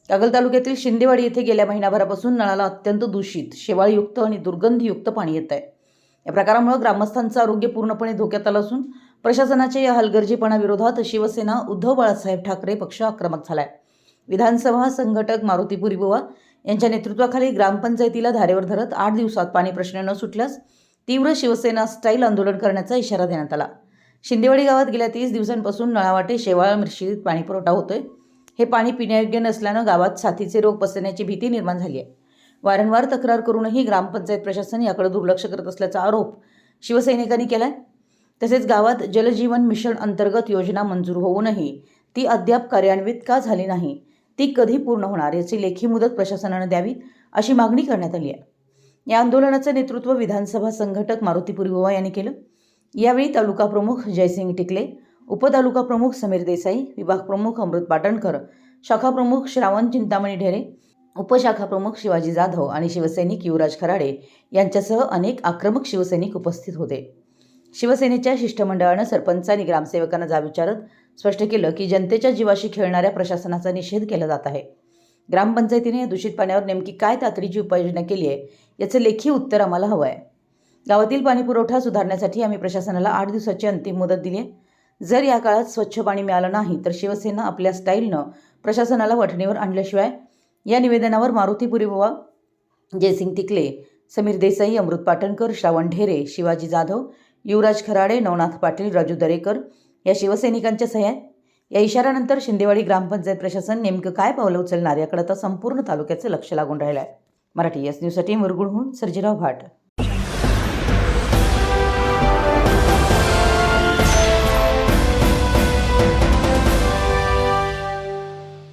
कागल तालुक्यातील शिंदेवाडी येथे गेल्या महिनाभरापासून नळाला अत्यंत दूषित, शेवाळयुक्त आणि दुर्गंधीयुक्त पाणी येत आहे। या प्रकारामुळे ग्रामस्थांचं आरोग्य पूर्णपणे धोक्यात आलं असून प्रशासनाच्या या हलगर्जीपणाविरोधात शिवसेना उद्धव बाळासाहेब ठाकरे पक्ष आक्रमक झालाय। विधानसभा संघटक मारुती पुरीबुवा यांच्या नेतृत्वाखाली ग्रामपंचायतीला धारेवर धरत 8 दिवसात पाणी प्रश्न न सुटल्यास तीव्र शिवसेना स्टाईल आंदोलन करण्याचा इशारा देण्यात आला। शिंदेवाडी गावात गेल्या 30 दिवसांपासून नळावाटे शेवाळ मिश्रित पाणी पुरवठा होतोय। हे पाणी पिण्यायोग्य नसल्यानं गावात साथीचे रोग पसरण्याची भीती निर्माण झाली आहे। वारंवार तक्रार करूनही ग्रामपंचायत प्रशासन याकडे दुर्लक्ष करत असल्याचा आरोप शिवसैनिकांनी केलाय। तसेच गावात जलजीवन मिशन अंतर्गत योजना मंजूर होऊनही ती अद्याप कार्यान्वित का झाली नाही, ती कधी पूर्ण होणार याची लेखी मुदत प्रशासनाने द्यावी अशी मागणी करण्यात आली आहे। या आंदोलनाचे नेतृत्व विधानसभा संघटक मारुती पुरीबुवा यांनी केलं। यावेळी तालुका प्रमुख जयसिंग टिकले, उपतालुका प्रमुख समीर देसाई, विभाग प्रमुख अमृत पाटणकर, शाखा प्रमुख श्रावण चिंतामणी ढेरे, उपशाखा प्रमुख शिवाजी जाधव आणि शिवसैनिक युवराज खराडे यांच्यासह अनेक आक्रमक शिवसैनिक उपस्थित होते। शिवसेनेच्या शिष्टमंडळानं सरपंच आणि ग्रामसेवकांना जाब विचारत स्पष्ट केलं की जनतेच्या जीवाशी खेळणाऱ्या प्रशासनाचा निषेध केला जात आहे। ग्रामपंचायतीने या दूषित पाण्यावर नेमकी काय तातडीची उपाययोजना केली आहे याचं लेखी उत्तर आम्हाला हवं आहे। गावातील पाणी पुरवठा सुधारण्यासाठी आम्ही प्रशासनाला 8 दिवसाची अंतिम मुदत दिली आहे। जर या काळात स्वच्छ पाणी मिळालं नाही तर शिवसेना आपल्या स्टाईलनं प्रशासनाला वठणीवर आणल्याशिवाय या निवेदनावर मारुती पुरीबुवा, जयसिंग टिकले, समीर देसाई, अमृत पाटणकर, श्रावण ढेरे, शिवाजी जाधव, युवराज खराडे, नवनाथ पाटील, राजू दरेकर या शिवसैनिकांच्या सह्या आहेत। या इशाऱ्यानंतर शिंदेवाडी ग्रामपंचायत प्रशासन नेमकं काय पावलं उचलणार याकडे आता संपूर्ण तालुक्याचं लक्ष लागून राहिलं आहे। मराठी एस न्यूजसाठी मुरगुडहून सर्जेराव भाट।